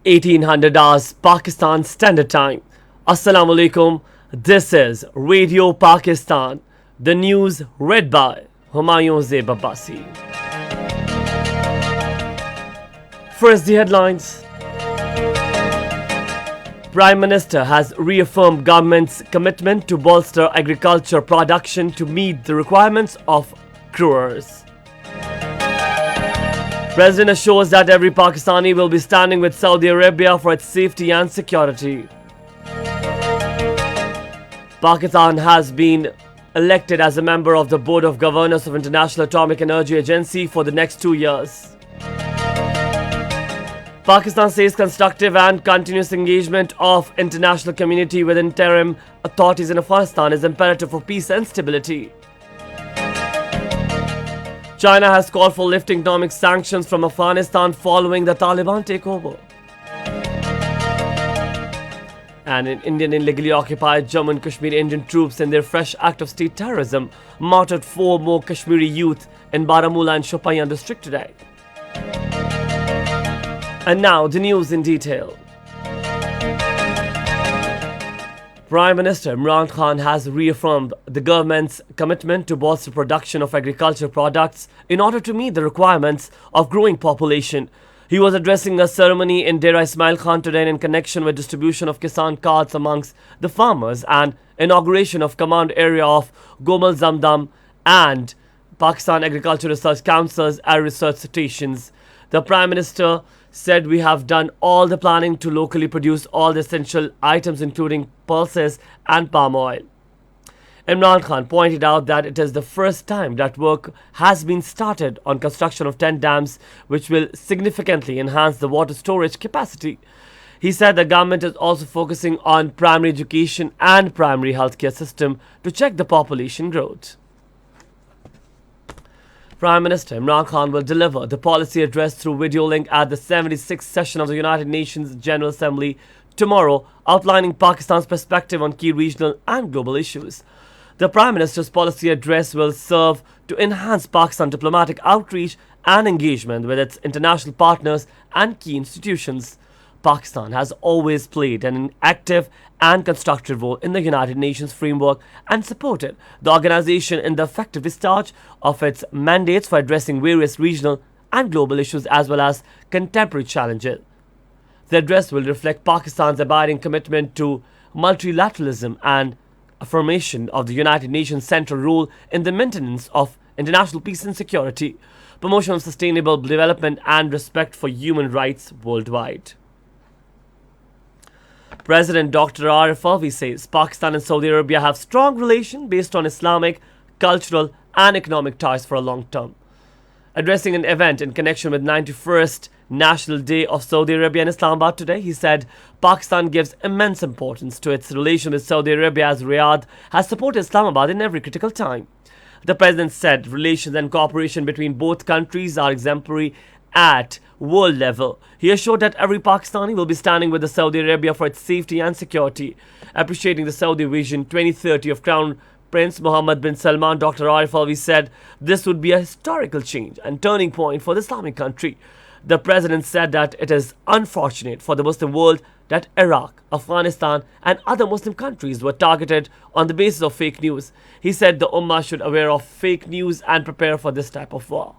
1800 hours Pakistan Standard Time. Assalamu alaikum. This is Radio Pakistan. The news read by Humayun Zeb Abbasi. First, the headlines. Prime Minister has reaffirmed government's commitment to bolster agriculture production to meet the requirements of growers. President assures that every Pakistani will be standing with Saudi Arabia for its safety and security. Pakistan has been elected as a member of the Board of Governors of International Atomic Energy Agency for the next 2 years. Pakistan says constructive and continuous engagement of international community with interim authorities in Afghanistan is imperative for peace and stability. China has called for lifting economic sanctions from Afghanistan following the Taliban takeover. And in Indian illegally occupied Jammu and Kashmir, Indian troops in their fresh act of state terrorism martyred 4 more Kashmiri youth in Baramulla and Shopian district today. And now the news in detail. Prime Minister Imran Khan has reaffirmed the government's commitment to bolster production of agricultural products in order to meet the requirements of growing population. He was addressing a ceremony in Dera Ismail Khan today in connection with distribution of Kisan cards amongst the farmers and inauguration of command area of Gomal Zamdam and Pakistan Agricultural Research Council's research stations. The Prime Minister said we have done all the planning to locally produce all the essential items including pulses and palm oil. Imran Khan pointed out that it is the first time that work has been started on construction of 10 dams which will significantly enhance the water storage capacity. He said the government is also focusing on primary education and primary healthcare system to check the population growth. Prime Minister Imran Khan will deliver the policy address through video link at the 76th session of the United Nations General Assembly tomorrow, outlining Pakistan's perspective on key regional and global issues. The Prime Minister's policy address will serve to enhance Pakistan's diplomatic outreach and engagement with its international partners and key institutions. Pakistan has always played an active and constructive role in the United Nations framework and supported the organization in the effective discharge of its mandates for addressing various regional and global issues as well as contemporary challenges. The address will reflect Pakistan's abiding commitment to multilateralism and affirmation of the United Nations' central role in the maintenance of international peace and security, promotion of sustainable development and respect for human rights worldwide. President Dr. Arif Alvi says Pakistan and Saudi Arabia have strong relations based on Islamic, cultural and economic ties for a long term. Addressing an event in connection with 91st National Day of Saudi Arabia in Islamabad today, he said Pakistan gives immense importance to its relation with Saudi Arabia as Riyadh has supported Islamabad in every critical time. The president said relations and cooperation between both countries are exemplary at world level. He assured that every Pakistani will be standing with the Saudi Arabia for its safety and security. Appreciating the Saudi Vision 2030 of Crown Prince Mohammed bin Salman, Dr. Arif Alvi said this would be a historical change and turning point for the Islamic country. The president said that it is unfortunate for the Muslim world that Iraq, Afghanistan and other Muslim countries were targeted on the basis of fake news. He said the Ummah should aware of fake news and prepare for this type of war.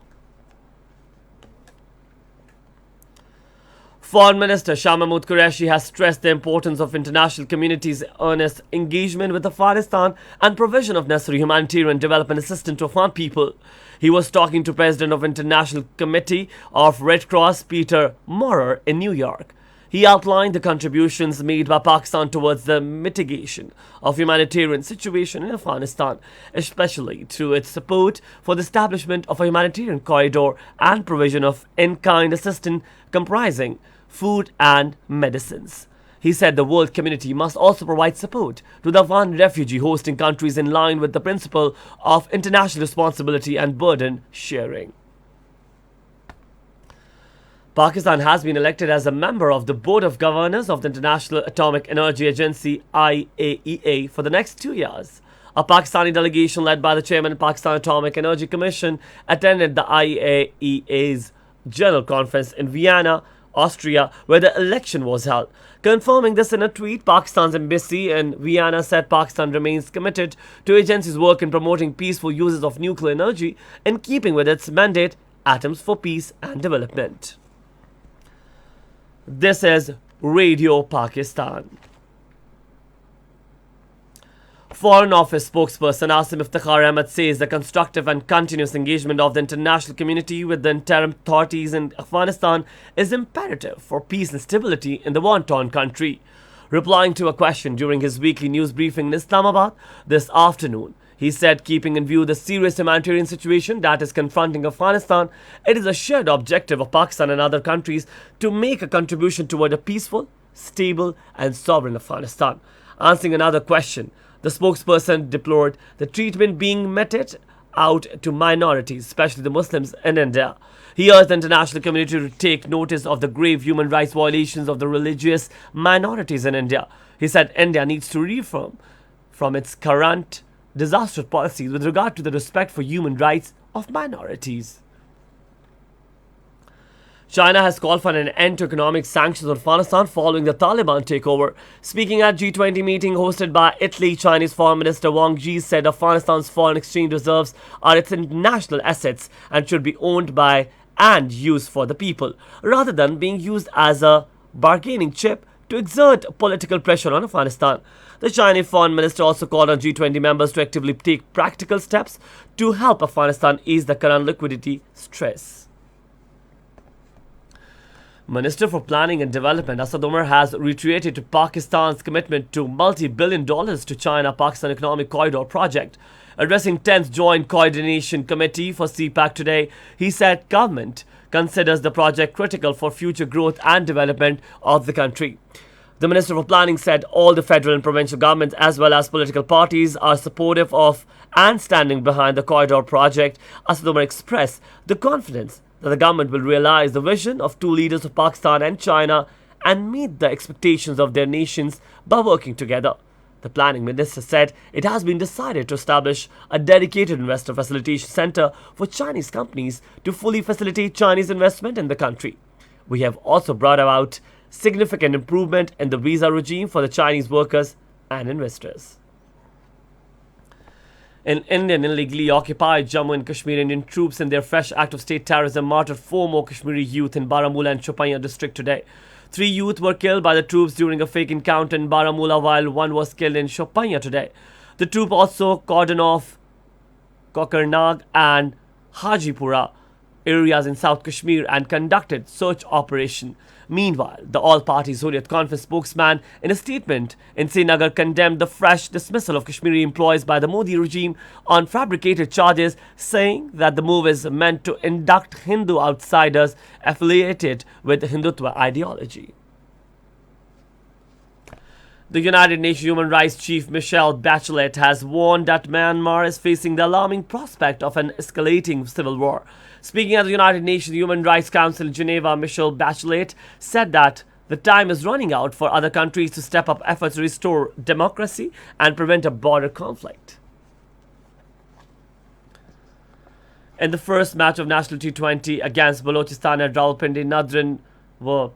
Foreign Minister Shah Mahmood Qureshi has stressed the importance of international community's earnest engagement with Afghanistan and provision of necessary humanitarian development assistance to Afghan people. He was talking to President of International Committee of Red Cross Peter Maurer in New York. He outlined the contributions made by Pakistan towards the mitigation of humanitarian situation in Afghanistan, especially through its support for the establishment of a humanitarian corridor and provision of in-kind assistance comprising food and medicines. He said the world community must also provide support to the Afghan refugee hosting countries in line with the principle of international responsibility and burden sharing. Pakistan has been elected as a member of the Board of Governors of the International Atomic Energy Agency IAEA for the next 2 years. A Pakistani delegation led by the chairman of Pakistan Atomic Energy Commission attended the IAEA's General Conference in Vienna Austria, where the election was held. Confirming this in a tweet, Pakistan's embassy in Vienna said Pakistan remains committed to agency's work in promoting peaceful uses of nuclear energy in keeping with its mandate, Atoms for Peace and Development. This is Radio Pakistan. Foreign Office spokesperson Asim Iftikhar Ahmed says the constructive and continuous engagement of the international community with the interim authorities in Afghanistan is imperative for peace and stability in the war-torn country. Replying to a question during his weekly news briefing in Islamabad this afternoon, he said, keeping in view the serious humanitarian situation that is confronting Afghanistan, it is a shared objective of Pakistan and other countries to make a contribution toward a peaceful, stable and sovereign Afghanistan. Answering another question, the spokesperson deplored the treatment being meted out to minorities, especially the Muslims in India. He urged the international community to take notice of the grave human rights violations of the religious minorities in India. He said India needs to reform from its current disastrous policies with regard to the respect for human rights of minorities. China has called for an end to economic sanctions on Afghanistan following the Taliban takeover. Speaking at G20 meeting hosted by Italy, Chinese Foreign Minister Wang Yi said Afghanistan's foreign exchange reserves are its national assets and should be owned by and used for the people, rather than being used as a bargaining chip to exert political pressure on Afghanistan. The Chinese Foreign Minister also called on G20 members to actively take practical steps to help Afghanistan ease the current liquidity stress. Minister for Planning and Development Asad Umar has reiterated to Pakistan's commitment to multi-billion dollars to China-Pakistan Economic Corridor project. Addressing 10th Joint Coordination Committee for CPAC today, he said government considers the project critical for future growth and development of the country. The Minister for Planning said all the federal and provincial governments as well as political parties are supportive of and standing behind the corridor project. Asad Umar expressed the confidence that the government will realize the vision of two leaders of Pakistan and China and meet the expectations of their nations by working together. The planning minister said it has been decided to establish a dedicated investor facilitation center for Chinese companies to fully facilitate Chinese investment in the country. We have also brought about significant improvement in the visa regime for the Chinese workers and investors. In Indian illegally occupied Jammu and Kashmir, Indian troops in their fresh act of state terrorism martyred 4 more Kashmiri youth in Baramulla and Shopaiya district today. 3 youth were killed by the troops during a fake encounter in Baramulla, while 1 was killed in Shopaiya today. The troop also cordoned off Kokarnag and Hajipura areas in South Kashmir and conducted search operation. Meanwhile, the All-Party Hurriyat Conference spokesman in a statement in Srinagar condemned the fresh dismissal of Kashmiri employees by the Modi regime on fabricated charges, saying that the move is meant to induct Hindu outsiders affiliated with the Hindutva ideology. The United Nations Human Rights Chief Michelle Bachelet has warned that Myanmar is facing the alarming prospect of an escalating civil war. Speaking at the United Nations Human Rights Council in Geneva, Michelle Bachelet said that the time is running out for other countries to step up efforts to restore democracy and prevent a border conflict. In the first match of National T20 against Balochistan at Rawalpindi, Nadran were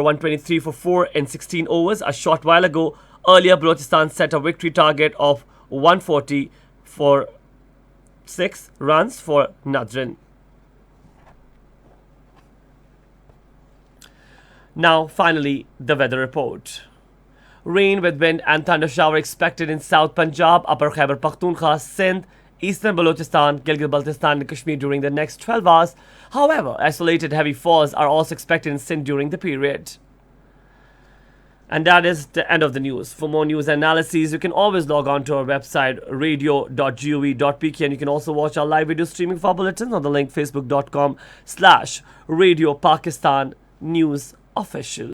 123 for 4 in 16 overs a short while ago. Earlier, Balochistan set a victory target of 140 for 6 runs for Nadran. Now, finally, the weather report. Rain with wind and thunder shower expected in South Punjab, Upper Khyber Pakhtunkhwa, Sindh, Eastern Balochistan, Gilgit-Baltistan and Kashmir during the next 12 hours. However, isolated heavy falls are also expected in Sindh during the period. And that is the end of the news. For more news and analyses, you can always log on to our website radio.gov.pk, and you can also watch our live video streaming for bulletins on the link facebook.com/Radio Pakistan News Official.